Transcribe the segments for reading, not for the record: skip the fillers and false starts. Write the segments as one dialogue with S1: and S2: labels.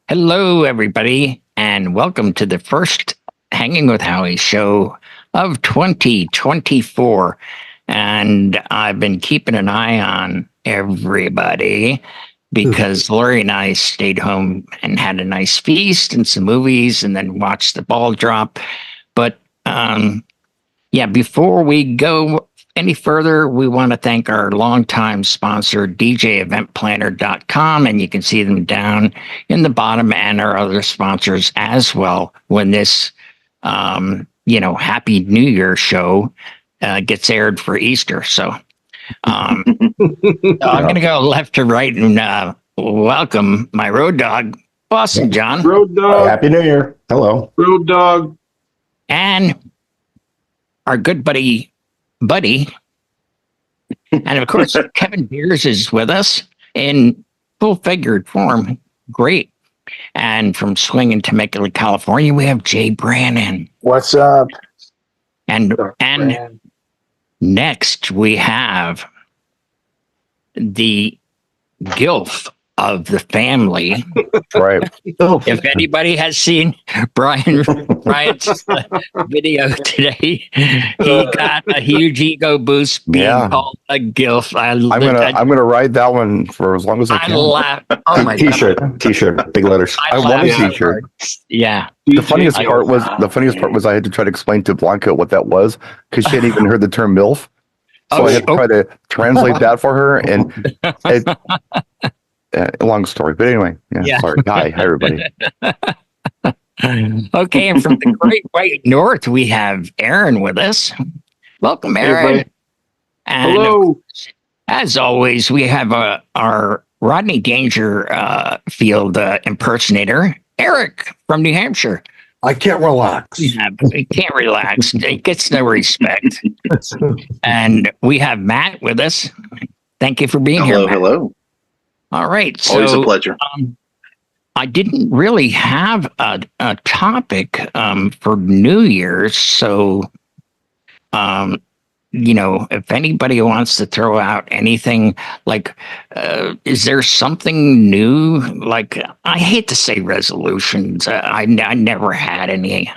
S1: Hello, everybody, and welcome to the first Hanging with Howie show of 2024. And I've been keeping an eye on everybody because Lori and I stayed home and had a nice feast and some movies and then watched the ball drop. But before we go any further, we want to thank our longtime sponsor, DJEventPlanner.com, and you can see them down in the bottom, and our other sponsors as well when this, Happy New Year show gets aired for Easter. So I'm going to go left to right and welcome my road dog, Boston John.
S2: Road dog.
S3: Happy New Year. Hello.
S2: Road dog.
S1: And our good buddy, and of course, Kevin Beers is with us in full figured form. Great. And from Swinging Temecula, California, we have Jay Brannon.
S3: What's up?
S1: And next we have the GILF of the family.
S3: Right.
S1: If anybody has seen Brian's video today, he got a huge ego boost being called a GILF. I'm gonna
S3: ride that one for as long as I can.
S1: Laugh. Oh my
S3: God. T-shirt, big letters. I want a T-shirt.
S1: Yeah.
S3: The funniest part was I had to try to explain to Blanca what that was because she hadn't even heard the term MILF. So I had to try to translate that for her, and long story, but anyway, sorry. Hi, everybody.
S1: Okay, and from the great white north, we have Aaron with us. Welcome, Aaron.
S2: Hey,
S1: and
S2: hello.
S1: As always, we have our Rodney Dangerfield impersonator, Eric from New Hampshire.
S4: I can't relax.
S1: He can't relax. He gets no respect. And we have Matt with us. Thank you for being here, Matt.
S5: Hello.
S1: All right. So,
S5: always a pleasure.
S1: I didn't really have a topic for New Year's. So, if anybody wants to throw out anything, like, is there something new? Like, I hate to say resolutions. I never had any.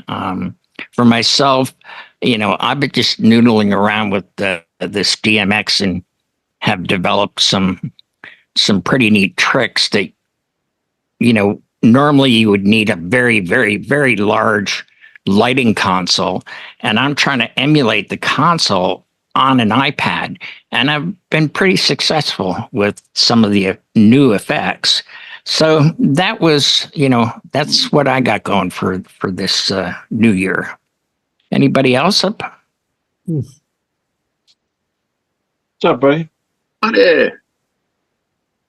S1: For myself, I've been just noodling around with this DMX and have developed some pretty neat tricks that, normally you would need a very, very, very large lighting console. And I'm trying to emulate the console on an iPad. And I've been pretty successful with some of the new effects. So that was, that's what I got going for this new year. Anybody else up?
S2: What's up, buddy?
S5: Hey.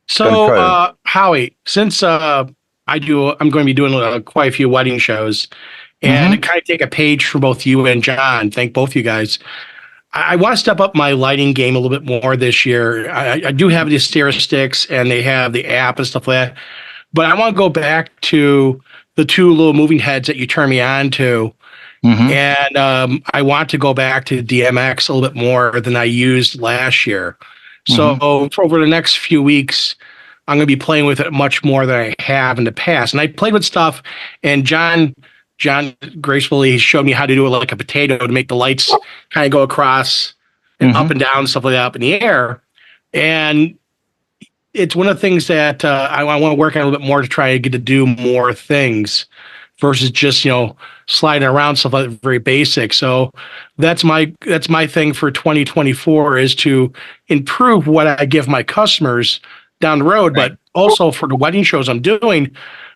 S4: So, Howie, since I'm going to be doing quite a few wedding shows, and kind of take a page from both you and John. Thank both you guys. I want to step up my lighting game a little bit more this year. I do have the stereo sticks, and they have the app and stuff like that. But I want to go back to the two little moving heads that you turned me on to. And I want to go back to DMX a little bit more than I used last year. So for over the next few weeks, I'm going to be playing with it much more than I have in the past. And I played with stuff, and John gracefully showed me how to do it like a potato to make the lights kind of go across and up and down, stuff like that, up in the air. And it's one of the things that I want to work on a little bit more to try to get to do more things versus just, sliding around stuff like very basic. So that's my thing for 2024 is to improve what I give my customers down the road, but also for the wedding shows I'm doing,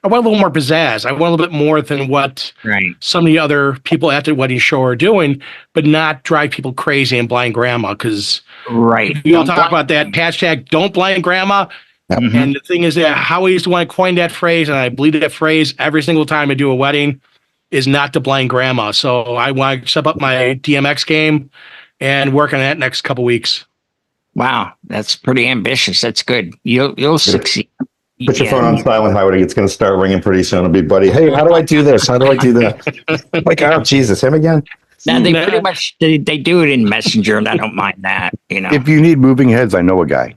S4: I want a little more pizzazz. I want a little bit more than what some of the other people at the wedding show are doing, but not drive people crazy and blind grandma. Because we all talk about that hashtag don't blind grandma. And the thing is that Howie's the one who coined that phrase, and I believe that phrase every single time I do a wedding is not to blind grandma. So I want to step up my DMX game and work on that next couple weeks.
S1: Wow, that's pretty ambitious. That's good. You'll succeed.
S3: Put your phone on silent, Howard. It's going to start ringing pretty soon. It'll be, buddy, hey, how do I do this? How do I do that? Like, oh, Jesus, him again?
S1: Now, they pretty much, they do it in Messenger, and I don't mind that,
S3: If you need moving heads, I know a guy.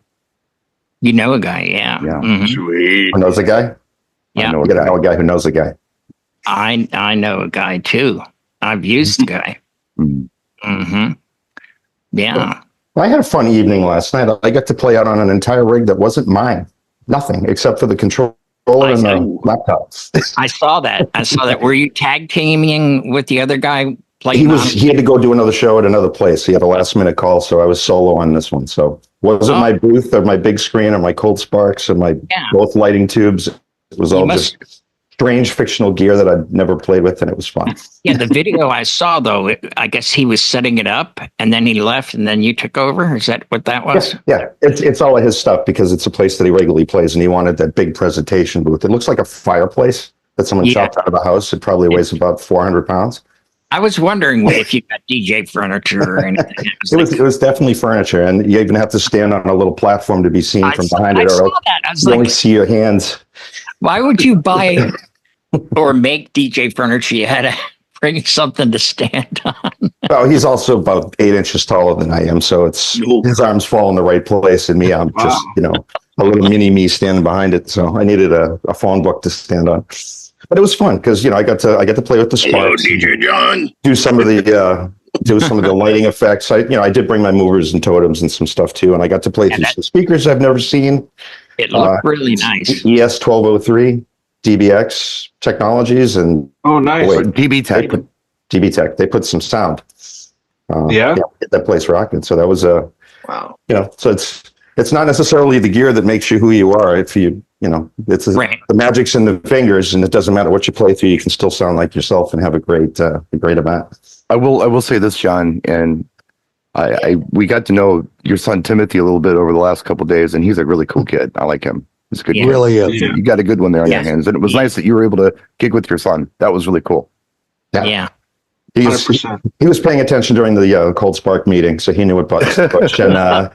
S1: You know a guy, yeah.
S3: Sweet. Knows a guy?
S1: Yeah.
S5: You gotta know a guy who knows a guy.
S1: I know a guy too. I've used the guy. Mm-hmm. Yeah.
S5: Well, I had a fun evening last night. I got to play out on an entire rig that wasn't mine. Nothing except for the controller and the laptop.
S1: I saw that. Were you tag teaming with the other guy playing?
S5: He had to go do another show at another place. He had a last minute call, so I was solo on this one. So wasn't my booth or my big screen or my cold sparks or my both lighting tubes. It was all just strange fictional gear that I'd never played with, and it was fun.
S1: Yeah, the video I saw, though, I guess he was setting it up, and then he left, and then you took over? Is that what that was?
S5: Yeah. It's all of his stuff because it's a place that he regularly plays, and he wanted that big presentation booth. It looks like a fireplace that someone chopped out of a house. It probably weighs about 400 pounds.
S1: I was wondering if you got DJ furniture or anything.
S5: It was definitely furniture, and you even have to stand on a little platform to be seen from behind it.
S1: I saw that. I was
S5: you only see your hands.
S1: Why would you buy or make DJ furniture? You had to bring something to stand on.
S5: Well, he's also about 8 inches taller than I am, so it's his arms fall in the right place, and I'm just a little mini me standing behind it. So I needed a phone book to stand on. But it was fun because I got to play with the sparks.
S4: Hello, DJ John.
S5: Do some of the lighting effects. I did bring my movers and totems and some stuff too, and I got to play through some speakers I've never seen.
S1: It looked really nice.
S5: ES 1203, DBX Technologies, and
S2: nice.
S3: DB Tech.
S5: DB Tech. They put some sound.
S2: Get
S5: that place rocking. So that was
S2: wow.
S5: So it's not necessarily the gear that makes you who you are. If it's the magic's in the fingers, and it doesn't matter what you play through. You can still sound like yourself and have a great event.
S3: I will say this, John, and we got to know your son Timothy a little bit over the last couple of days, and he's a really cool kid. I like him. He's a good kid.
S6: Really is.
S3: You got a good one there on your hands, and it was nice that you were able to gig with your son. That was really cool.
S1: Yeah.
S5: He was paying attention during the Cold Spark meeting, so he knew what buttons to push. And I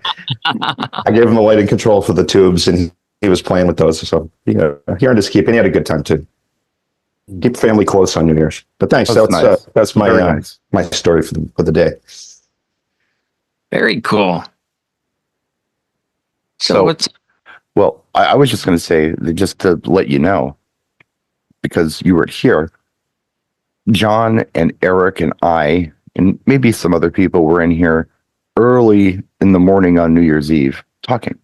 S5: gave him a lighting control for the tubes, and he was playing with those. So he earned his keep, and he had a good time too. Keep family close on New Year's. But thanks. That's my my story for the day.
S1: Very cool. So
S3: well, I was just going to say that just to let you know, because you weren't here, John and Eric and I, and maybe some other people were in here early in the morning on New Year's Eve talking.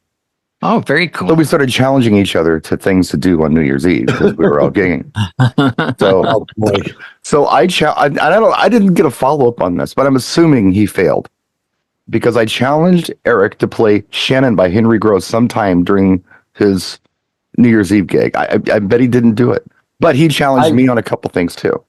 S1: Oh, very cool.
S3: So we started challenging each other to things to do on New Year's Eve because we were all gigging. So I didn't get a follow-up on this, but I'm assuming he failed because I challenged Eric to play Shannon by Henry Gross sometime during his New Year's Eve gig. I bet he didn't do it, but he challenged me on a couple things too.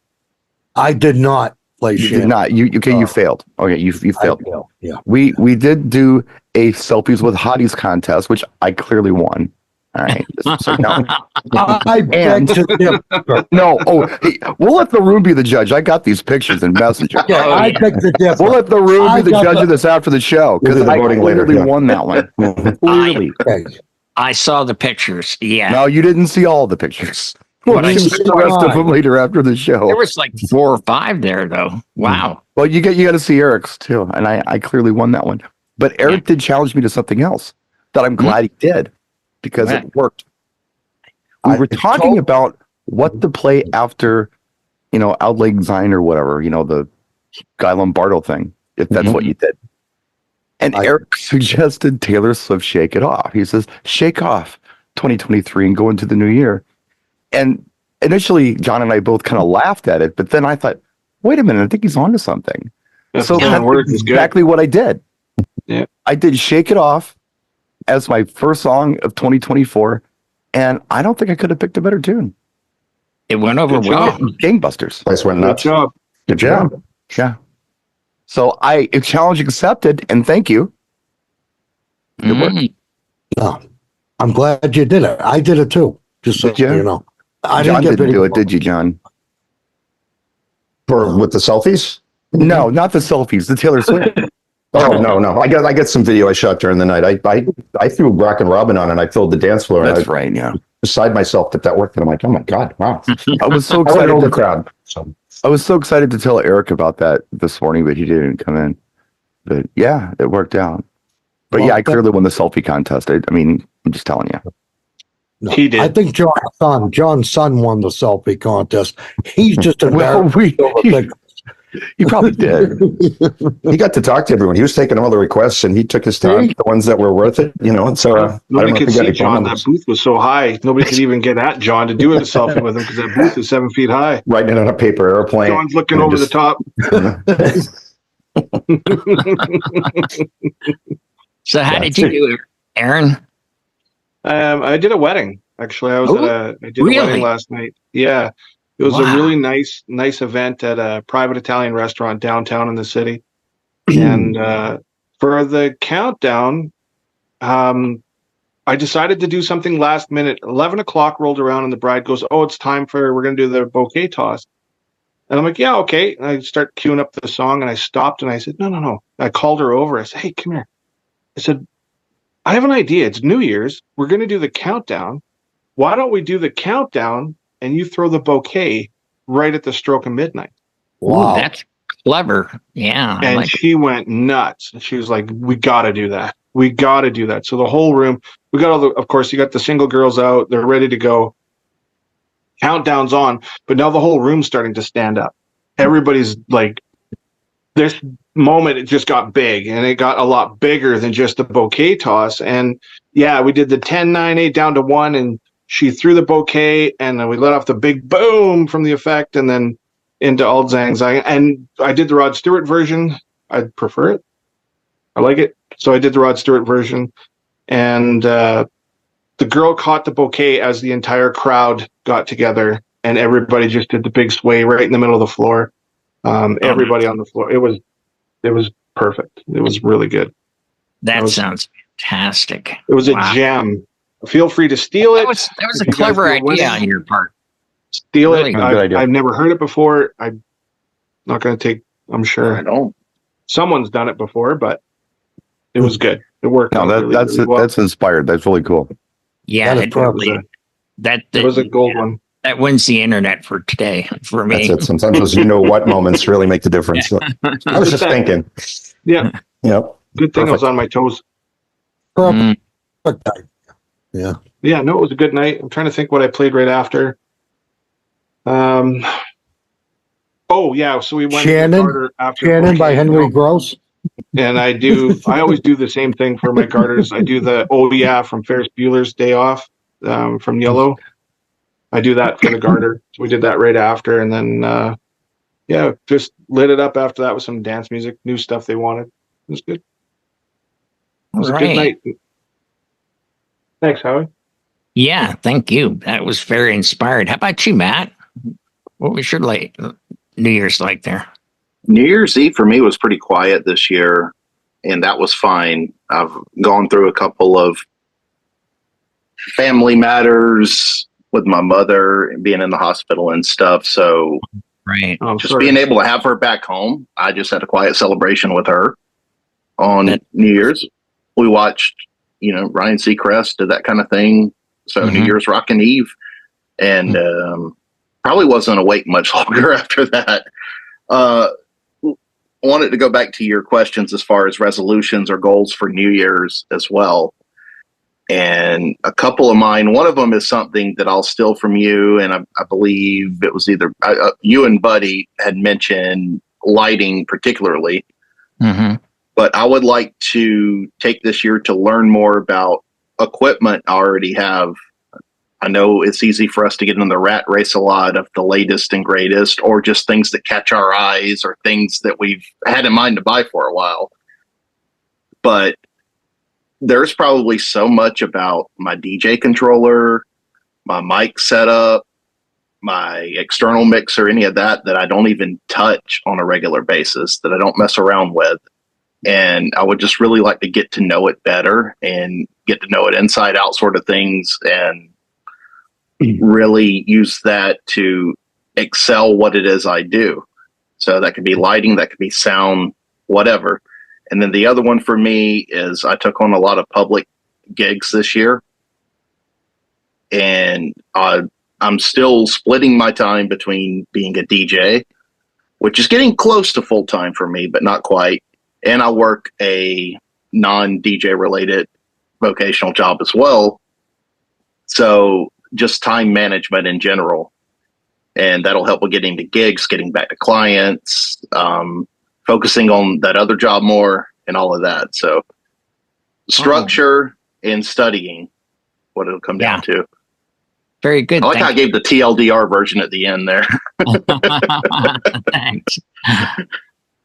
S6: I did not play
S3: You
S6: Shannon.
S3: did not. You failed. Okay, you failed.
S6: Yeah.
S3: We did do a selfies with hotties contest, which I clearly won. All right. So no.
S6: I beg to differ.
S3: No. Hey, we'll let the room be the judge. I got these pictures in Messenger.
S6: Yeah, I beg to differ.
S3: We'll let the room be the judge of this after the show because I clearly won that one. Clearly.
S1: I saw the pictures. Yeah.
S3: No, you didn't see all the pictures. We'll see the rest of them later after the show.
S1: There was like 4 or 5 there, though. Wow.
S3: Well, you got to see Eric's too, and I clearly won that one. But Eric did challenge me to something else that I'm glad he did because it worked. We were talking about what to play after, Auld Lang Syne or whatever, the Guy Lombardo thing, if that's what you did. And Eric suggested Taylor Swift Shake It Off. He says, shake off 2023 and go into the new year. And initially, John and I both kind of laughed at it, but then I thought, wait a minute, I think he's onto something. So that's exactly what I did.
S2: Yeah.
S3: I did Shake It Off as my first song of 2024, and I don't think I could have picked a better tune.
S1: It went over well.
S3: Gangbusters.
S5: Place went nuts.
S2: Good job.
S3: Yeah. So challenge accepted, and thank you.
S6: No, I'm glad you did it. I did it too. Just so you know.
S3: John didn't do it, did you, John?
S5: With the selfies?
S3: No, not the selfies. The Taylor Swift.
S5: No. I got some video I shot during the night. I threw Rock and Robin on and I filled the dance floor.
S3: That's right. Yeah.
S5: Beside myself that worked, and I'm like, oh my god, wow!
S3: I was so excited.
S5: The crowd. So
S3: I was so excited to tell Eric about that this morning, but he didn't come in. But yeah, it worked out. But I clearly won the selfie contest. I mean, I'm just telling you.
S6: No,
S2: He did.
S6: I think John's son won the selfie contest. He's just
S3: Well,
S6: embarrassed.
S3: he probably did.
S5: He got to talk to everyone. He was taking all the requests, and he took his time, the ones that were worth it, you know. And so I
S2: Nobody
S5: don't know
S2: could
S5: if he got
S2: see
S5: any
S2: John.
S5: numbers.
S2: That booth was so high. Nobody could even get at John to do a selfie with him because that booth is 7 feet high.
S5: Writing it on a paper airplane.
S2: John's looking over the top.
S1: So how did you do it, Aaron?
S2: I did a wedding. Actually, I did a wedding last night. Yeah, it was a really nice event at a private Italian restaurant downtown in the city. And for the countdown, I decided to do something last minute. 11 o'clock rolled around, and the bride goes, "Oh, it's time we're going to do the bouquet toss." And I'm like, "Yeah, okay." And I start queuing up the song, and I stopped, and I said, "No." I called her over. I said, "Hey, come here." I said, "I have an idea. It's New Year's. We're going to do the countdown. Why don't we do the countdown and you throw the bouquet right at the stroke of midnight?"
S1: Wow. Ooh, that's clever. Yeah.
S2: And she went nuts. She was like, "We got to do that. We got to do that." So the whole room, we got of course, you got the single girls out. They're ready to go. Countdown's on. But now the whole room's starting to stand up. Everybody's like, this moment, it just got big, and it got a lot bigger than just the bouquet toss. And yeah, we did the 10, 9, 8 down to 1, and she threw the bouquet, and then we let off the big boom from the effect, and then into Auld Lang Syne. And I did the Rod Stewart version. I prefer it. I like it. So I did the Rod Stewart version, and the girl caught the bouquet as the entire crowd got together, and everybody just did the big sway right in the middle of the floor. Everybody on the floor. It was perfect. It was really good.
S1: That sounds fantastic.
S2: It was a gem. Feel free to steal it.
S1: That was a clever idea on your part.
S2: Steal it. I've never heard it before. I'm not going to take. I'm sure. I don't. Someone's done it before, but it was good. It worked.
S3: No, that's inspired. That's really cool.
S1: Yeah, it
S2: was a gold one.
S1: That wins the internet for today for me.
S5: That's it. Sometimes those what moments really make the difference. So, I was just thinking.
S2: Yeah.
S5: Yep.
S2: Good thing I was on my toes.
S6: Yeah.
S2: Yeah, no, it was a good night. I'm trying to think what I played right after. Oh yeah, so we went
S6: Shannon
S2: after
S6: Shannon by Henry Gross.
S2: And I always do the same thing for my garters. I do the "Oh Yeah" from Ferris Bueller's Day Off from Yellow. I do that for the garter. So we did that right after, and then just lit it up after that with some dance music, new stuff they wanted. It was good. It was a good night. Thanks, Howie.
S1: Yeah, thank you. That was very inspired. How about you, Matt? What was your New Year's like there?
S7: New Year's Eve for me was pretty quiet this year, and that was fine. I've gone through a couple of family matters with my mother and being in the hospital and stuff. So being able to have her back home, I just had a quiet celebration with her on New Year's. We watched, Ryan Seacrest did that kind of thing. So New Year's Rockin' Eve, and probably wasn't awake much longer after that. Wanted to go back to your questions as far as resolutions or goals for New Year's as well. And a couple of mine, one of them is something that I'll steal from you. And I believe it was either you and Buddy had mentioned lighting particularly. But I would like to take this year to learn more about equipment I already have. I know it's easy for us to get in the rat race a lot of the latest and greatest, or just things that catch our eyes or things that we've had in mind to buy for a while. But there's probably so much about my DJ controller, my mic setup, my external mixer, any of that I don't even touch on a regular basis, that I don't mess around with. And I would just really like to get to know it better and get to know it inside out sort of things, and really use that to excel what it is I do. So that could be lighting, that could be sound, whatever. And then the other one for me is I took on a lot of public gigs this year, and I'm still splitting my time between being a DJ, which is getting close to full time for me, but not quite. And I work a non-DJ related vocational job as well. So just time management in general. And that'll help with getting to gigs, getting back to clients, focusing on that other job more and all of that. So structure and studying, what it'll come down to.
S1: Very good.
S7: I like how I gave the TLDR version at the end there.
S1: Thanks.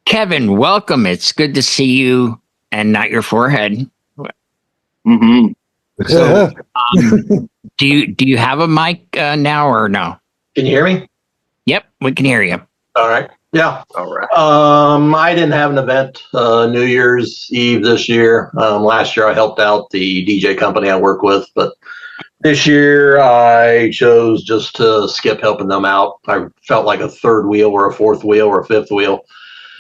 S1: Kevin, welcome. It's good to see you and not your forehead.
S7: Mm-hmm.
S1: So, do you have a mic now or no?
S8: Can you hear me?
S1: Yep, we can hear you.
S8: All right. Yeah.
S7: All right.
S8: I didn't have an event New Year's Eve this year. Last year I helped out the DJ company I work with, but this year I chose just to skip helping them out. I felt like a third wheel or a fourth wheel or a fifth wheel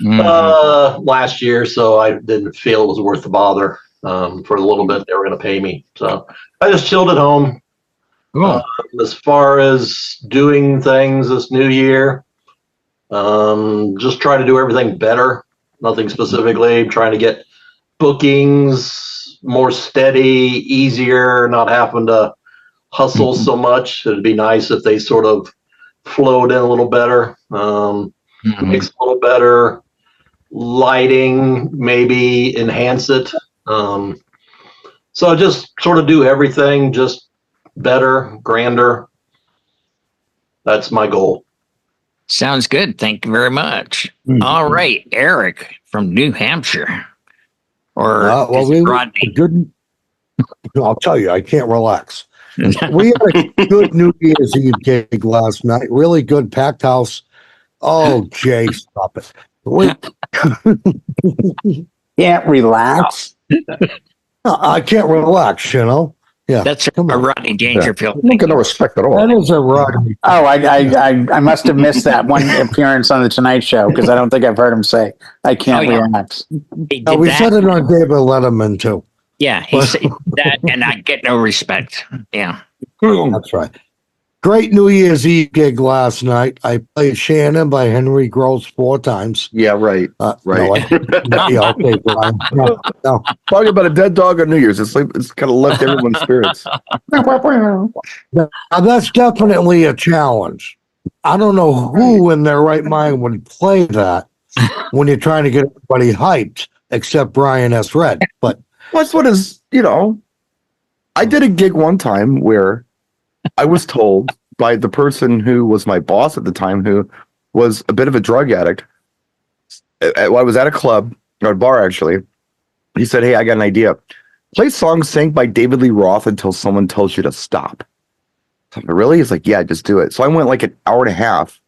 S8: last year, so I didn't feel it was worth the bother. For the little bit they were going to pay me, so I just chilled at home. As far as doing things this new year, just try to do everything better. Nothing specifically. Trying to get bookings more steady, easier, not having to hustle so much. It'd be nice if they sort of flowed in a little better. Makes a little better. Lighting, maybe enhance it. So just sort of do everything just better, grander. That's my goal.
S1: Sounds good. Thank you very much. All right, Eric from New Hampshire. Or Rodney.
S6: Good. I'll tell you, I can't relax. We had a good New Year's Eve gig last night. Really good, packed house. Oh, Jay, stop it.
S9: Can't relax.
S6: I can't relax, you know. Yeah,
S1: that's a Rodney Dangerfield.
S5: Don't get no respect at all.
S6: That is a Rodney.
S9: Oh, I must have missed that one appearance on the Tonight Show because I don't think I've heard him say I can't relax.
S6: We said it on David Letterman too.
S1: Yeah, he said that, and I get no respect. Yeah,
S6: that's right. Great New Year's Eve gig last night. I played Shannon by Henry Gross 4 times.
S5: Yeah, right.
S6: Right. No, okay, Brian. No.
S5: Talking about a dead dog on New Year's. It's like it's kind of left everyone's spirits.
S6: Now, that's definitely a challenge. I don't know who in their right mind would play that when you're trying to get everybody hyped, except Brian S. Red. But
S5: that's what is, I did a gig one time where I was told by the person who was my boss at the time, who was a bit of a drug addict. I was at a club, or a bar actually. He said, "Hey, I got an idea. Play songs sang by David Lee Roth until someone tells you to stop." So I'm like, really? He's like, "Yeah, just do it." So I went like an hour and a half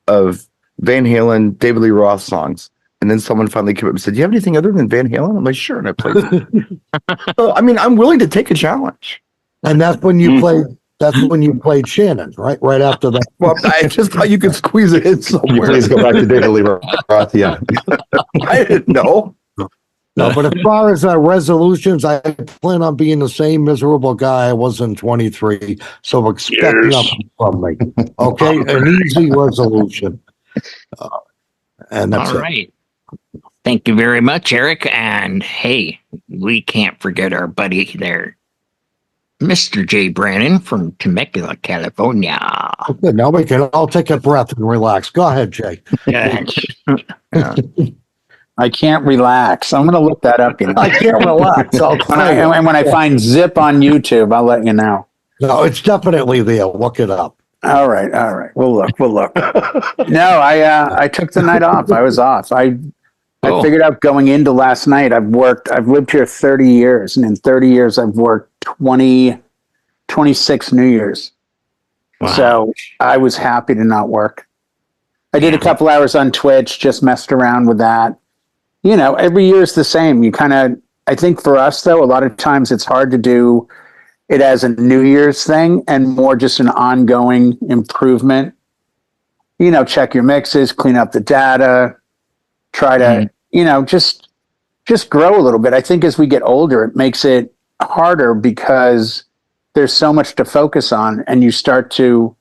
S5: of Van Halen, David Lee Roth songs. And then someone finally came up and said, "Do you have anything other than Van Halen?" I'm like, "Sure." And I played it. So, I mean, I'm willing to take a challenge.
S6: And that's when you played. That's when you played Shannon, right? Right after that.
S5: Well, I just thought you could squeeze it in somewhere.
S3: Please go back to David Lee Roth. Yeah.
S5: I didn't know.
S6: No, but as far as resolutions, I plan on being the same miserable guy I was in 23. So expect nothing from me. Okay, an easy resolution. And that's
S1: all right. Thank you very much, Eric. And hey, we can't forget our buddy there, Mr. Jay Brannon from Temecula, California.
S6: Okay, now we can all take a breath and relax. Go ahead, Jay.
S9: I can't relax. I'm going to look that up.
S6: I can't relax.
S9: And when I find Zip on YouTube, I'll let you know.
S6: No, it's definitely there. Look it up.
S9: All right. We'll look. No, I took the night off. I was off. I figured out going into last night, I've lived here 30 years, and in 30 years, I've worked 26 New Year's. Wow. So I was happy to not work. I did a couple hours on Twitch, just messed around with that. Every year is the same. I think for us, though, a lot of times it's hard to do it as a New Year's thing and more just an ongoing improvement. Check your mixes, clean up the data, try to, just grow a little bit. I think as we get older, it makes it harder because there's so much to focus on and you start to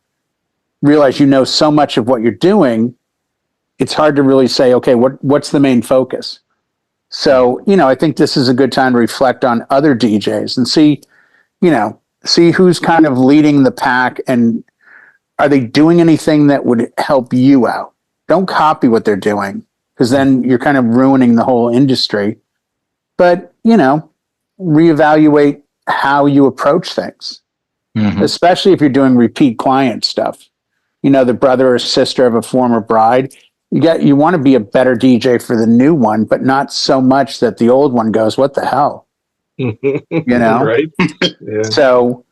S9: realize so much of what you're doing. It's hard to really say, okay, what's the main focus? So, I think this is a good time to reflect on other DJs and see see who's kind of leading the pack, and are they doing anything that would help you out? Don't copy what they're doing, because then you're kind of ruining the whole industry. But, reevaluate how you approach things, especially if you're doing repeat client stuff. The brother or sister of a former bride. You want to be a better DJ for the new one, but not so much that the old one goes, what the hell?
S2: Right? Yeah.
S9: So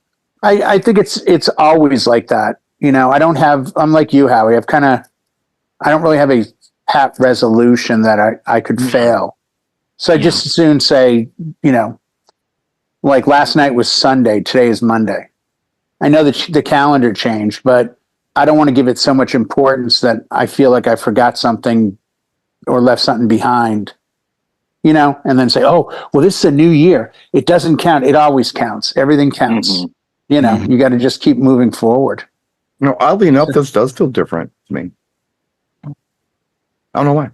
S9: I think it's always like that. I'm like you, Howie. I don't really have a pat resolution that I could fail. So I just as soon say, like last night was Sunday, today is Monday. I know that the calendar changed, but I don't want to give it so much importance that I feel like I forgot something or left something behind, and then say, oh, well, this is a new year. It doesn't count. It always counts. Everything counts. You got to just keep moving forward.
S3: Oddly enough, this does feel different to me. I don't know why.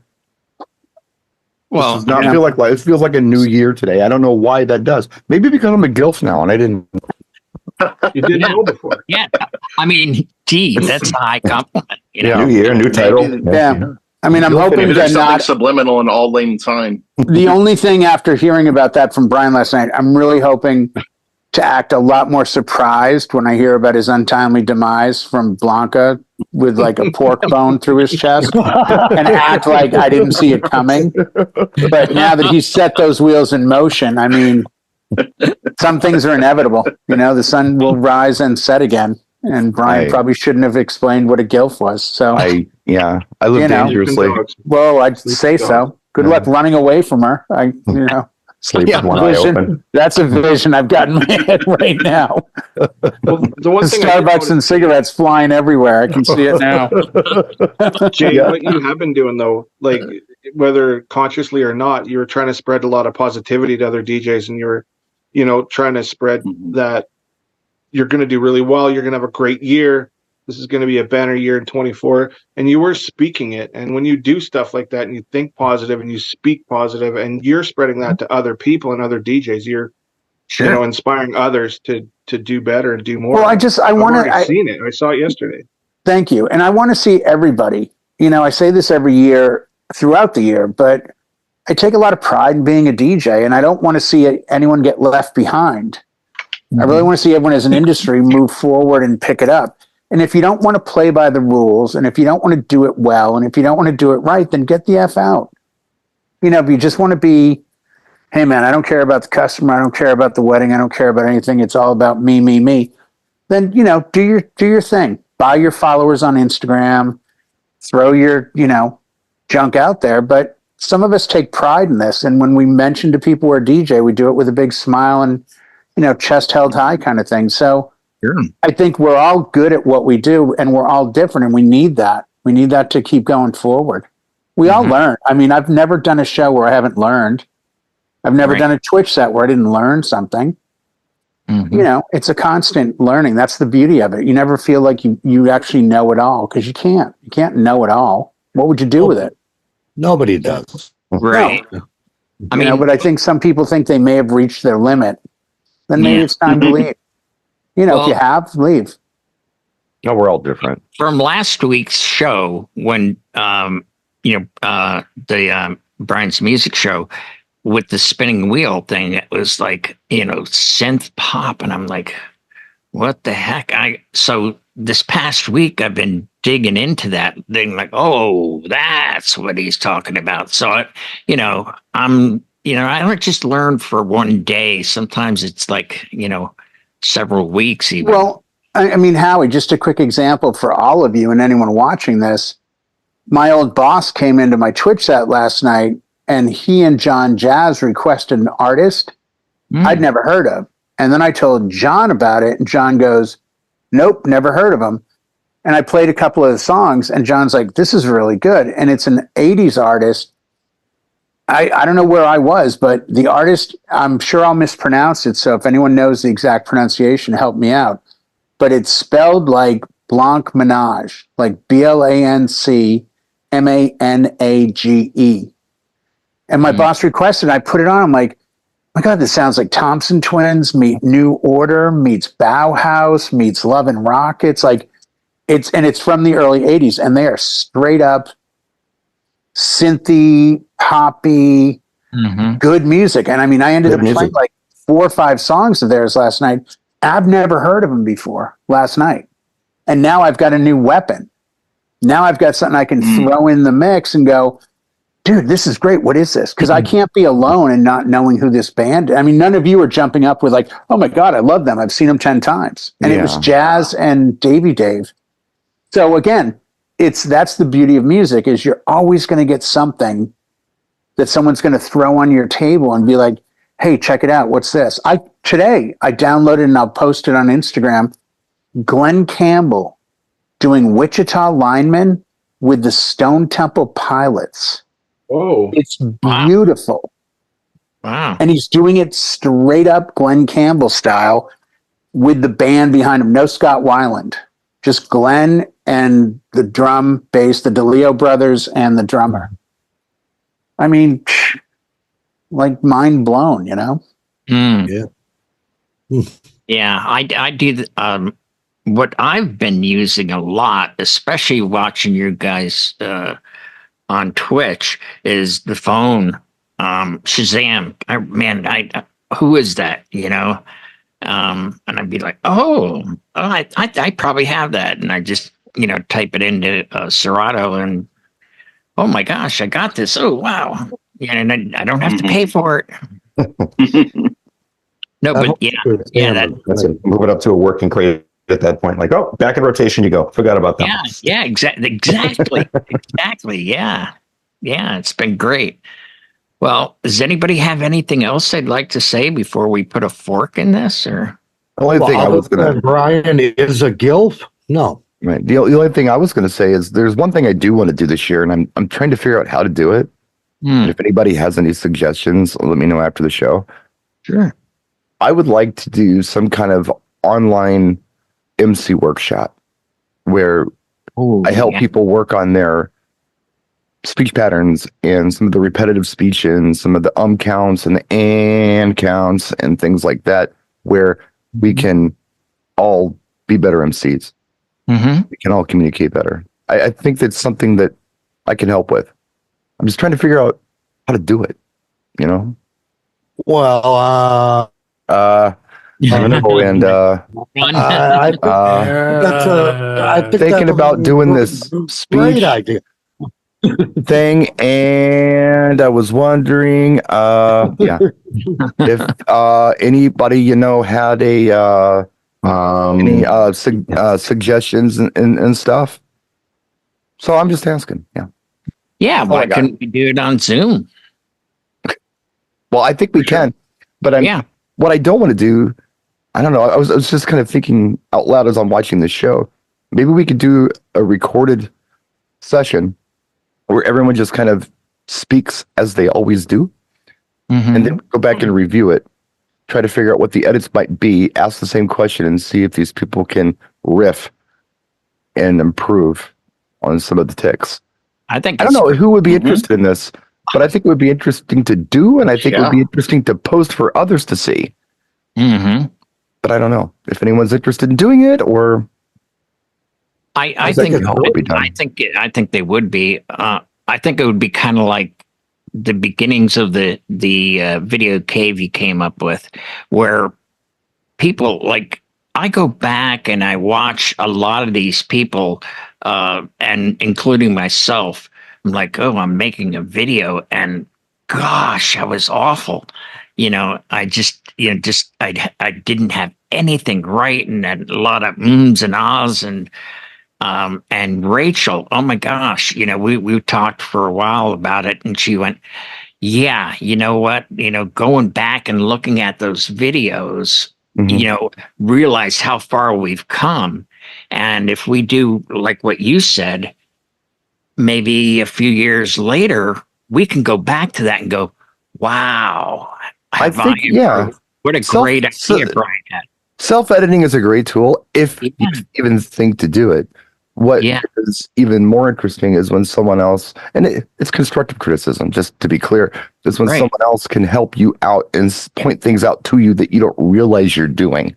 S1: Well,
S3: it does not feel like it feels like a new year today. I don't know why that does. Maybe because I'm a gilf now and I didn't.
S2: You didn't know before.
S1: Yeah. I mean, that's a high compliment.
S5: New year, new title.
S9: Yeah. I mean, I'm hoping
S7: Maybe there's
S9: that
S7: something
S9: not
S7: subliminal in all lane time.
S9: the only thing after hearing about that from Brian last night, I'm really hoping to act a lot more surprised when I hear about his untimely demise from Blanca with like a pork bone through his chest and act like I didn't see it coming. But now that he's set those wheels in motion, I mean, some things are inevitable. The sun will rise and set again. And Brian probably shouldn't have explained what a gilf was. So
S3: I live dangerously.
S9: Well, I'd say so. Good luck running away from her.
S5: Sleep with one eye open.
S9: That's a vision I've got in my head right now.
S2: Well, the one thing
S9: Starbucks and cigarettes flying everywhere. I can see it now.
S2: Jay, what you have been doing though, like whether consciously or not, you were trying to spread a lot of positivity to other DJs, and you're, trying to spread that you're going to do really well. You're going to have a great year. This is going to be a banner year in 24. And you were speaking it. And when you do stuff like that and you think positive and you speak positive and you're spreading that to other people and other DJs, you're, inspiring others to do better and do more.
S9: Well, I've
S2: seen it. I saw it yesterday.
S9: Thank you. And I want to see everybody, I say this every year throughout the year, but I take a lot of pride in being a DJ, and I don't want to see anyone get left behind. I really want to see everyone as an industry move forward and pick it up. And if you don't want to play by the rules, and if you don't want to do it well, and if you don't want to do it right, then get the F out. If you just want to be, hey man, I don't care about the customer, I don't care about the wedding, I don't care about anything, it's all about me, me, me. Then, do your thing. Buy your followers on Instagram, throw your, junk out there. But some of us take pride in this. And when we mention to people we're a DJ, we do it with a big smile and, chest held high kind of thing. So I think we're all good at what we do, and we're all different, and we need that. We need that to keep going forward. We all learn. I mean, I've never done a show where I haven't learned. I've never done a Twitch set where I didn't learn something. It's a constant learning. That's the beauty of it. You never feel like you actually know it all, because you can't. You can't know it all. What would you do with it?
S6: Nobody does.
S1: Right.
S9: No. I mean, but I think some people think they may have reached their limit. Then maybe it's time to leave. If you have, leave.
S3: No, we're all different.
S1: From last week's show, when the Brian's music show with the spinning wheel thing, it was like, synth pop, and I'm like, what the heck? So this past week I've been digging into that thing, like, oh, that's what he's talking about. So I don't just learn for one day. Sometimes it's like, several weeks even.
S9: Well, I mean, Howie, just a quick example for all of you and anyone watching this. My old boss came into my Twitch set last night, and he and John Jazz requested an artist I'd never heard of. And then I told John about it, and John goes, nope, never heard of him. And I played a couple of the songs, and John's like, this is really good. And it's an 80s artist. I don't know where I was, but the artist, I'm sure I'll mispronounce it. So if anyone knows the exact pronunciation, help me out. But it's spelled like Blanc Ménage, like BlancManage. And my boss requested, I put it on. I'm like, my God, this sounds like Thompson Twins meet New Order meets Bauhaus meets Love and Rockets. Like it's from the early 80s, and they are straight up synthy, poppy, good music. And I mean, I ended up playing like 4 or 5 songs of theirs last night. I've never heard of them before last night. And now I've got a new weapon. Now I've got something I can throw in the mix and go, dude, this is great. What is this? Because I can't be alone and not knowing who this band is. I mean, none of you are jumping up with like, oh my God, I love them. I've seen them 10 times. And it was Jazz and Davy Dave. So again, that's the beauty of music, is you're always going to get something that someone's going to throw on your table and be like, hey, check it out. What's this? Today I downloaded and I'll post it on Instagram. Glenn Campbell doing Wichita Lineman with the Stone Temple Pilots.
S2: Oh,
S9: it's beautiful.
S1: Wow.
S9: And he's doing it straight up Glenn Campbell style with the band behind him. No Scott Weiland, just Glenn and the drum, bass, the DeLeo brothers, and the drummer. I mean, like mind blown, you know?
S6: Yeah.
S1: Yeah, I do. What I've been using a lot, especially watching you guys on Twitch, is the phone. Shazam. Who is that? You know? And I'd be like, I probably have that. And I just, type it into Serato and, oh my gosh, I got this. Oh, wow. And I don't have to pay for it. No, but
S5: that's it. Move it up to a working crate at that point. Like, oh, back in rotation you go. Forgot about that.
S1: Yeah, exactly. Exactly. Yeah. It's been great. Well, does anybody have anything else they'd like to say before we put a fork in this? Or
S6: the only thing I was going to, Brian, is a gilf? No.
S3: Right. The only thing I was going to say is there's one thing I do want to do this year, and I'm trying to figure out how to do it. And if anybody has any suggestions, let me know after the show.
S1: Sure.
S3: I would like to do some kind of online MC workshop where I help people work on their speech patterns and some of the repetitive speech and some of the counts and the and counts and things like that, where we can all be better MCs. We can all communicate better. I think that's something that I can help with. I'm just trying to figure out how to do it, you know?
S6: Well,
S3: I think thinking about doing this speech thing, and I was wondering, if anybody had any suggestions and stuff. So I'm just asking.
S1: Yeah. Why couldn't we do it on Zoom?
S3: Well, I think we can, but what I don't want to do, I don't know. I was just kind of thinking out loud as I'm watching this show. Maybe we could do a recorded session where everyone just kind of speaks as they always do, and then go back and review it, try to figure out what the edits might be, ask the same question, and see if these people can riff and improve on some of the ticks. I don't know who would be interested in this, but I think it would be interesting to do, and I think it would be interesting to post for others to see. But I don't know if anyone's interested in doing it, or
S1: I think they would be. I think it would be kind of like the beginnings of the video cave you came up with, where people like, I go back and I watch a lot of these people, and including myself. I'm like, oh, I'm making a video, and gosh, I was awful. I just, I didn't have anything right, and had a lot of ums and ahs, and Rachel, oh my gosh, we talked for a while about it, and she went, yeah, you know what, going back and looking at those videos, realize how far we've come. And if we do like what you said, maybe a few years later, we can go back to that and go, wow, I think, what a great idea Brian had.
S3: Self-editing is a great tool if you even think to do it. What is even more interesting is when someone else, and it's constructive criticism, just to be clear, is when someone else can help you out and point things out to you that you don't realize you're doing,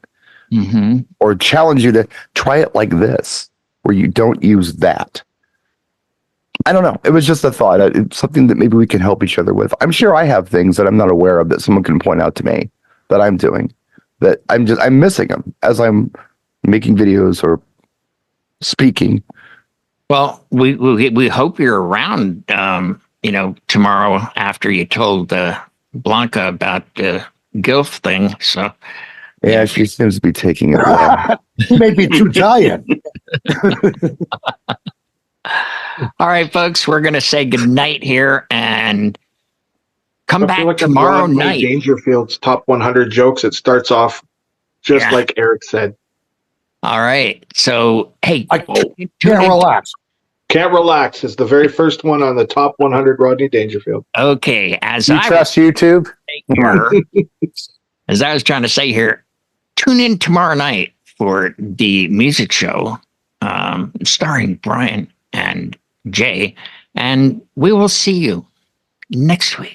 S3: or challenge you to try it like this, where you don't use that. I don't know. It was just a thought. It's something that maybe we can help each other with. I'm sure I have things that I'm not aware of that someone can point out to me that I'm doing, that I'm missing them as I'm making videos or speaking.
S1: Well, we hope you're around, tomorrow after you told Blanca about the GILF thing. So
S3: yeah, she seems to be taking it well.
S6: She may be too tired.
S1: All right, folks, we're going to say good night here and come back tomorrow night.
S2: Dangerfield's top 100 jokes. It starts off just like Eric said.
S1: All right. So, hey,
S6: I can't relax.
S2: Can't relax is the very first one on the top 100 Rodney Dangerfield.
S1: Okay. As
S9: you trust YouTube?
S1: As I was trying to say here, tune in tomorrow night for the music show starring Brian and Jay, and we will see you next week.